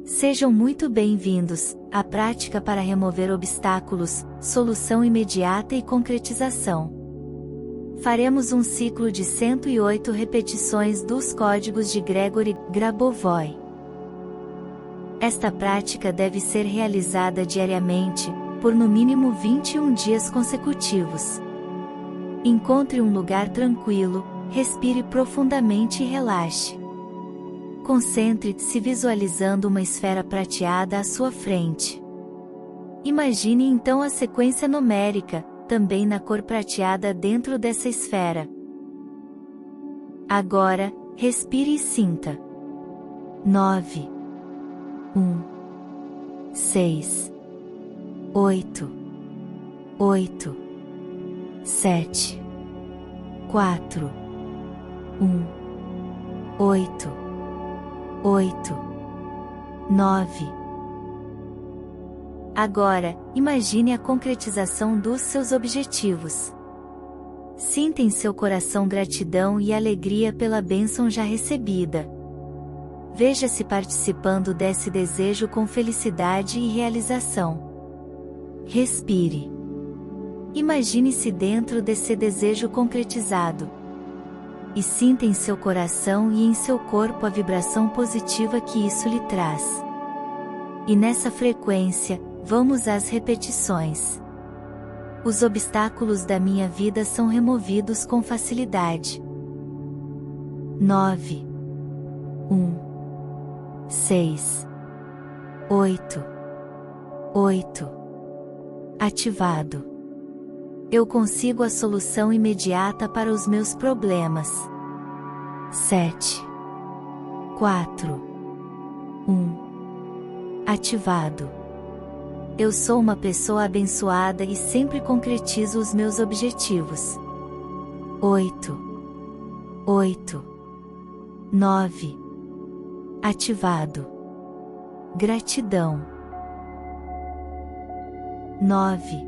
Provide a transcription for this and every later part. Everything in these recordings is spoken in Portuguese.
Sejam muito bem-vindos à prática para remover obstáculos, solução imediata e concretização. Faremos um ciclo de 108 repetições dos códigos de Gregory Grabovoi. Esta prática deve ser realizada diariamente, por no mínimo 21 dias consecutivos. Encontre um lugar tranquilo, respire profundamente e relaxe. Concentre-se visualizando uma esfera prateada à sua frente. Imagine então a sequência numérica, também na cor prateada dentro dessa esfera. Agora, respire e sinta. 9, 1, 6, 8, 8, 7, 4, 1, 8, 8, 9. Agora, imagine a concretização dos seus objetivos. Sinta em seu coração gratidão e alegria pela bênção já recebida. Veja-se participando desse desejo com felicidade e realização. Respire. Imagine-se dentro desse desejo concretizado. E sinta em seu coração e em seu corpo a vibração positiva que isso lhe traz. E nessa frequência, vamos às repetições. Os obstáculos da minha vida são removidos com facilidade. 9, 1, 6, 8, 8. Ativado. Eu consigo a solução imediata para os meus problemas. 7, 4, 1. Ativado. Eu sou uma pessoa abençoada e sempre concretizo os meus objetivos. 8, 8, 9. Ativado. Gratidão. 9,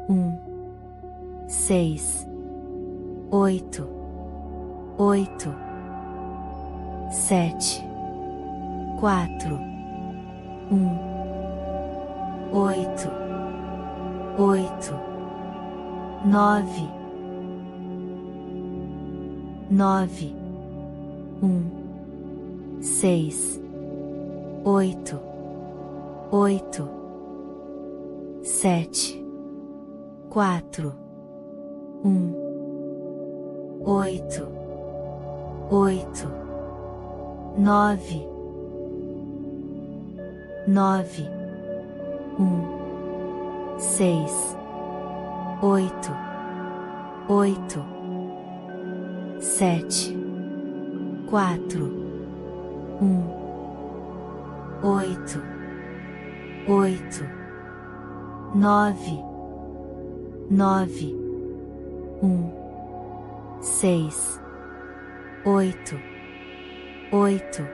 1, 6, 8, 8, 7, 4, 1, 8, 8, 9, 9, 1, 6, 8, 8, 7, 4, 1, 8, 8, 9, 9, 1, 6, 8, 8, 7, 4, 1, 8, 8, 9, 9, 1, 6, 8, 8,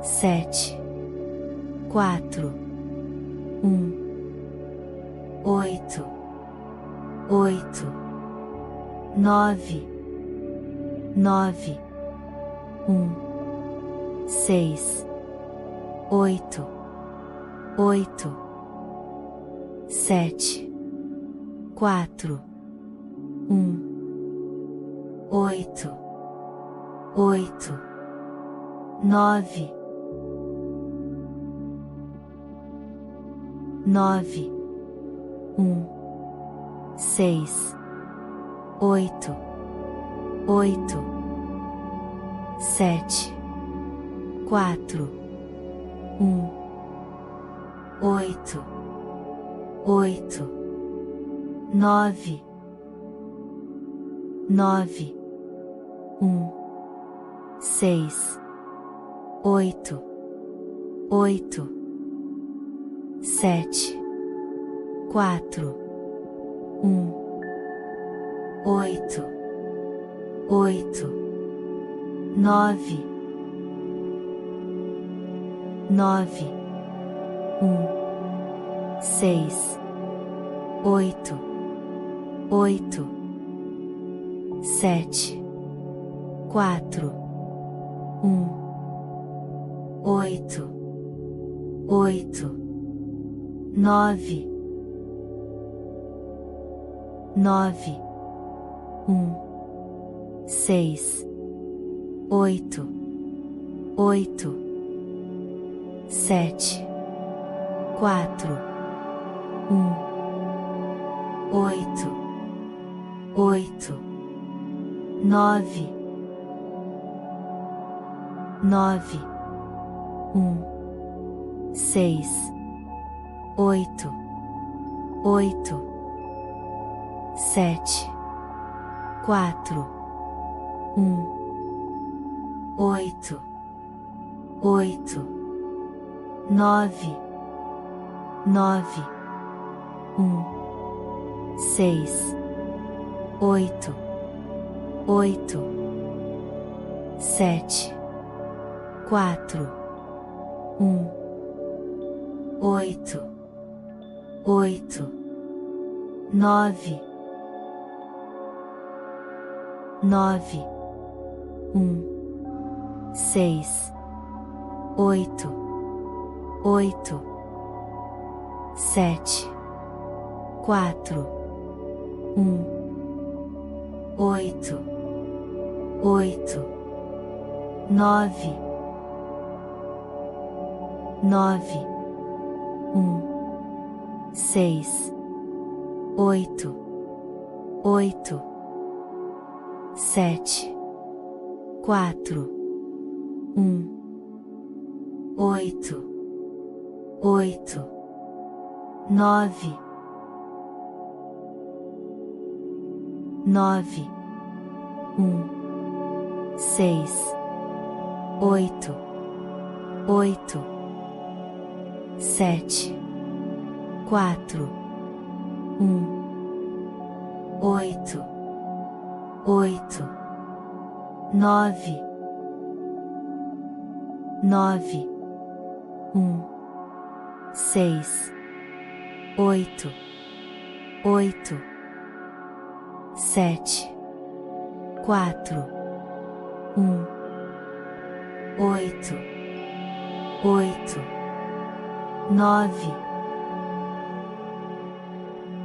7, 4, 1, 8, 8, 9, 9, 1, 6, 8, 8, 7, 4, 1, 8, 8, 9, 9, 1, 6, 8, 8, 7, 4, 1, 8, 8, 9, 9, 1, 6, 8, 8, 7, 4, 1, 8, 8, 9, 9, 1, 6, 8, 8, 7, 4, 1, 8, 8, 9, 9, 6, 8, 8, 7, 4, 8, 8, 9, 9, 6, 8, 8, 7, 4, 8, 8, 9, 9, 6, 8, 8, 7, 4, 8, 8, 9, 9, 6, 8, 8, 7, 4, 8, 8, 9, 9, 6, 8, 8, 7, 4, 8, 8, 9, 9, 6, 8, 8, 7, 4, 8, 8, 9, 9, 6, 8, 8, 7, 4, 8, 8, 9,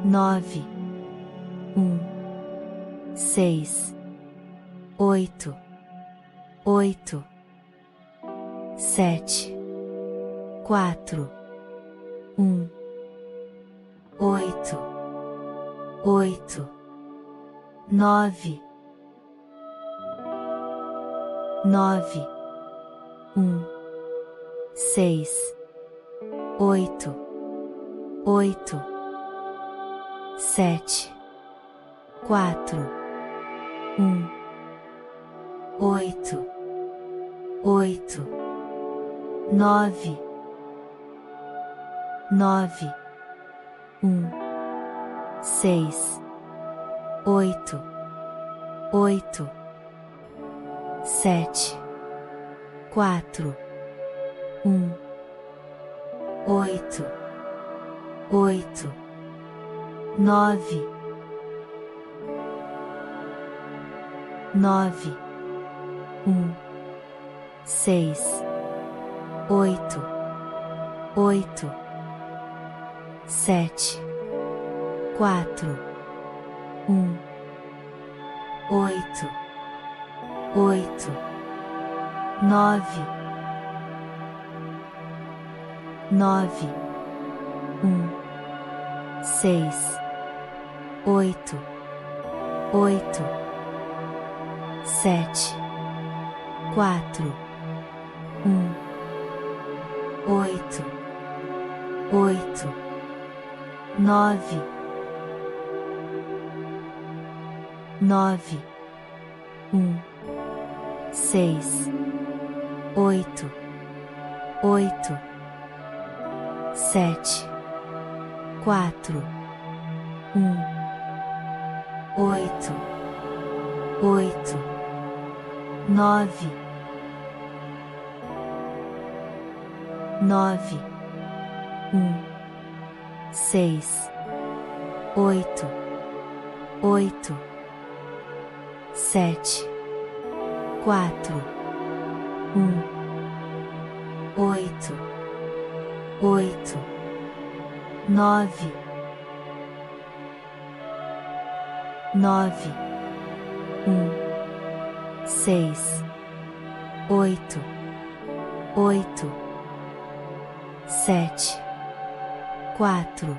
9, 6, 8, 8, 7, 4, 8, 8, 9, 9, 6, 8, 8, 7, 4, 8, 8, 9, 9, 6, 8, 8, 7, 4, 8, 8, 9, 9, 6, 8, 8, 7, 4, 8, 8, 9, 9, 6, 8, 8, 7, 4, 8, 8, 9, 9, 6, 8, 8, 7, 4, 8, 8, 9, 9, 6, 8, 8, 7, 4, 8, 8, 9, 9, 6, 8, 8, 7, 4,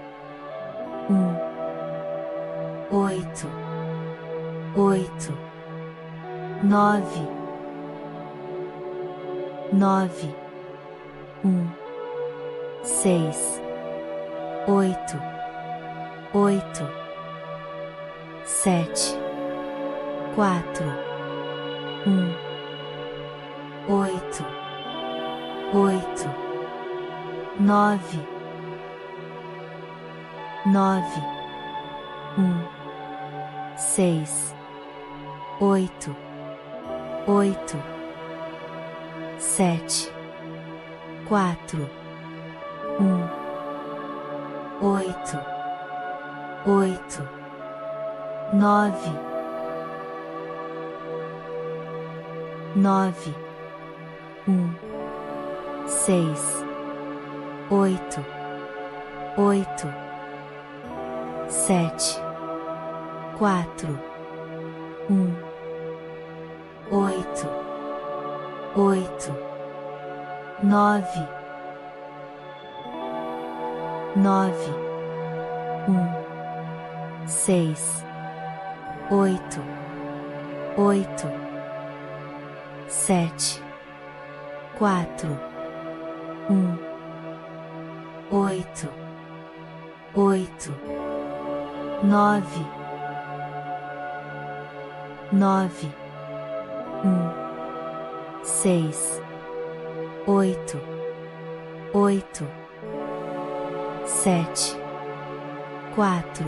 8, 8, 9, 9, 6, 8, 8, 7, 4, 8, 8, 9, 9, 6, 8, 8, 7, 4, 8, 8, 9, 9, 6, 8, 8, 7, 4, 8, 8, 9, 9, 6, 8, 8, 7, 4, 8, 8, 9, 9, 6, 8, 8, 7, 4,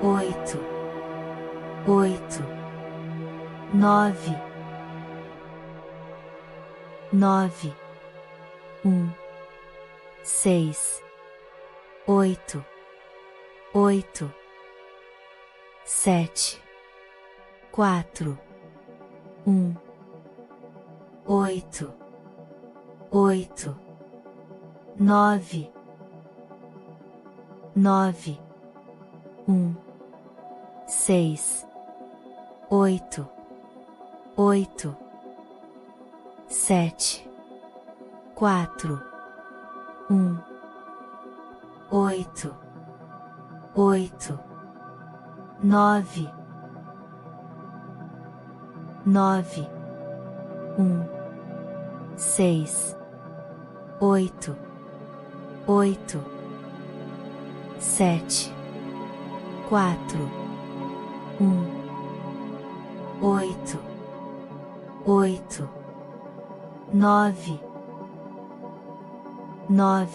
8, 8, 9, 9, 6, 8, 8, 7, 4, 8, 8, 9, 9, 6, 8, 8, 7, 4, 8, 8, 9, 9, 6, 8, 8, 7, 4, 8, 8, 9, 9,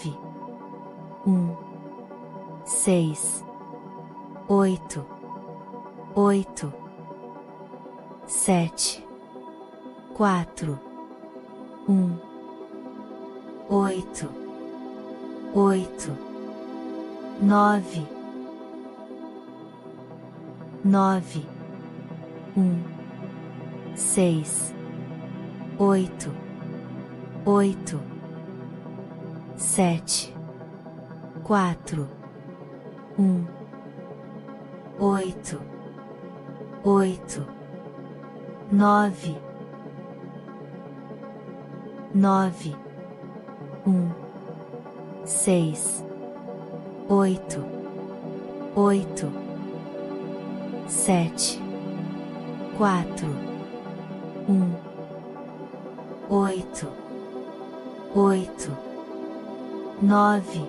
6, 8, 8, 7, 4, 8, 8, 9, 9, 6, 8, 8, 7, 4, 8, 8, 9, 9, 6, 8, 8, 7, 4, 8, 8, 9,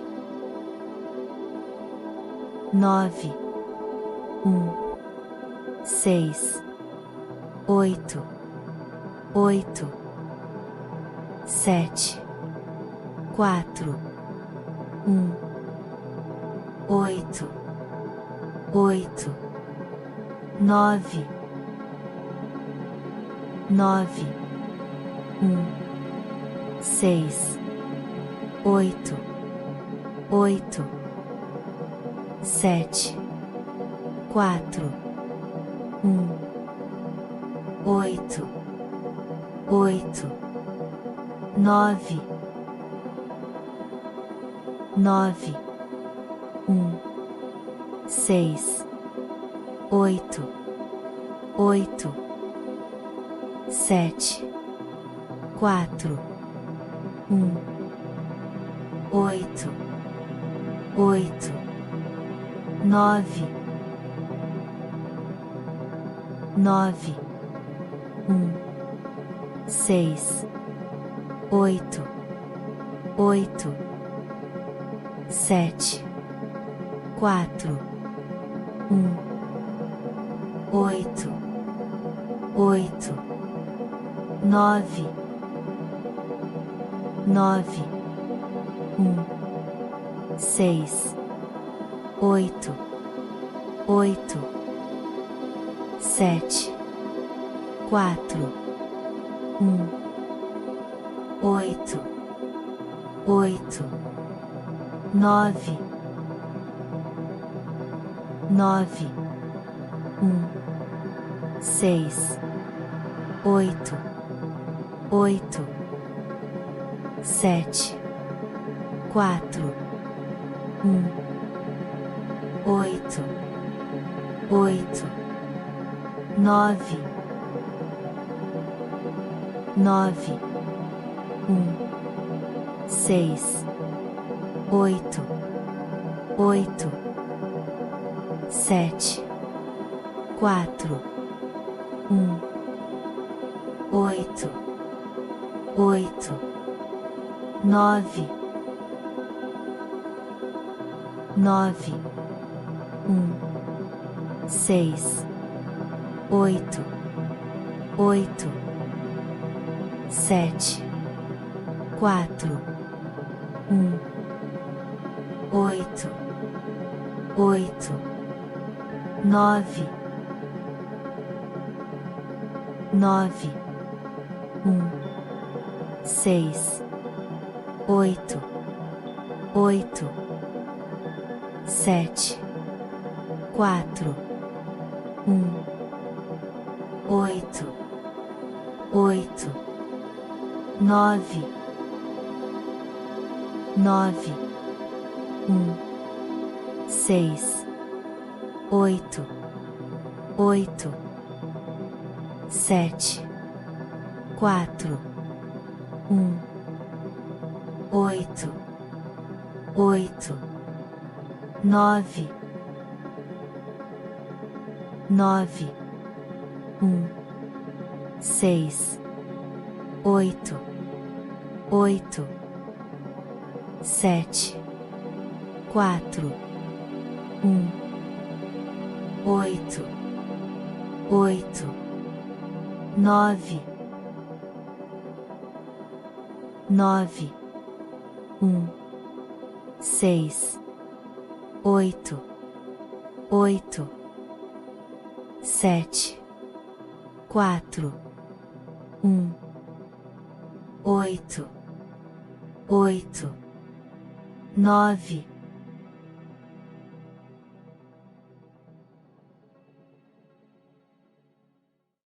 9, 6, 8, 8, 7, 4, 8, 8, 9, 9, 6, 8, 8, 7, 4, 8, 8, 9, 9, 6, 8, 8, 7, 4, 8, 8, 9, 9, 6, 8, 8, 7, 4, 8, 8, 9, 9, 6, 8, 8, 7, 4, 8, 8, 9, 9, 6, 8, 8, 7, 4, 8, 8, 9, 9, 6, 8, 8, 7, 4, 8, 8, 9, 9, 6, 8, 8, 7, 4, 8, 8, 9, 9, 6, 8, 8, 7, 4, 8, 8, 9, 9, 6, 8, 8, 7, 4, 8, 8, 9, 9, 6, 8, 8, 7, 4, 8, 8, 9, 9, 6, 8, 8, 7, 4, 8, 8, 9,